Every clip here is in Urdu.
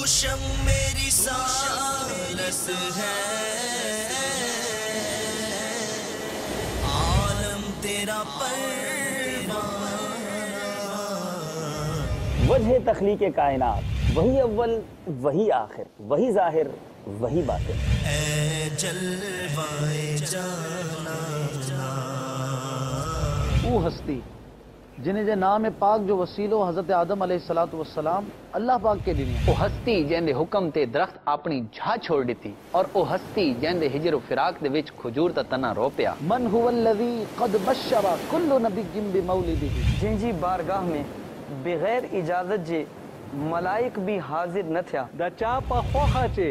شم میری سالس ہے عالم تیرا پروانہ وجہ تخلیق کائنات وہی اول وہی آخر وہی ظاہر وہی باطن اے جلوائے جانا وہ ہستی جنہیں جے نام پاک جو وسیلو حضرت آدم علیہ السلام اللہ پاک کے دنیا وہ ہستی جن دے حکم تے درخت اپنی جھا چھوڑ دیتی اور وہ ہستی جن دے ہجر و فراق دے وچ کھجور تا تنا رو پیا من هو الذی قد بشر کل نبی بمولدہ جن جی بارگاہ میں بغیر اجازت جے ملائک بھی حاضر نہ تھیا دا چا پا خوخا چے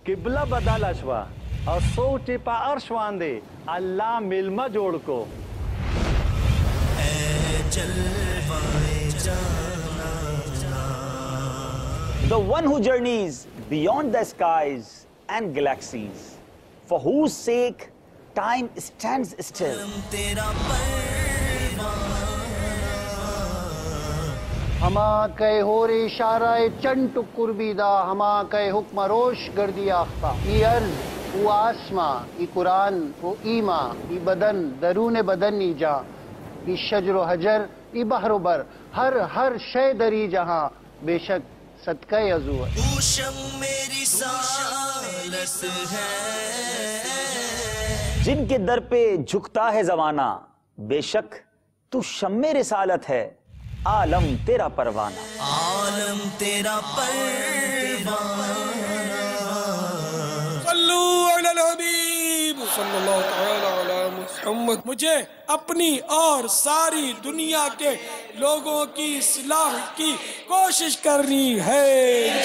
قبلہ بدل اشوا اور سو چے پا عرش واندے اللہ ملما جوڑ کو اے جلوائے جانا The one who journeys beyond the skies and galaxies, for whose sake time stands still. تیرا پروانہ ہما کہے ہور اشارہ چنٹ قربی دا ہما کہے حکم روش گردی آختا ای ارض او آسماں ای قرآن او ایماں ای بدن درون بدن ای جاں ای شجر و حجر ای بحر و بر ہر شے دری جہاں بے شک صدقہ عزو ہے تو شم میری سالس ہے جن کے در پہ جھکتا ہے زمانہ بے شک تو شمع رسالت ہے عالم تیرا پروانہ عالم تیرا پروانہ صلو علی الحبیب صلی اللہ تعالی علی محمد. مجھے اپنی اور ساری دنیا کے لوگوں کی اصلاح کی کوشش کرنی ہے.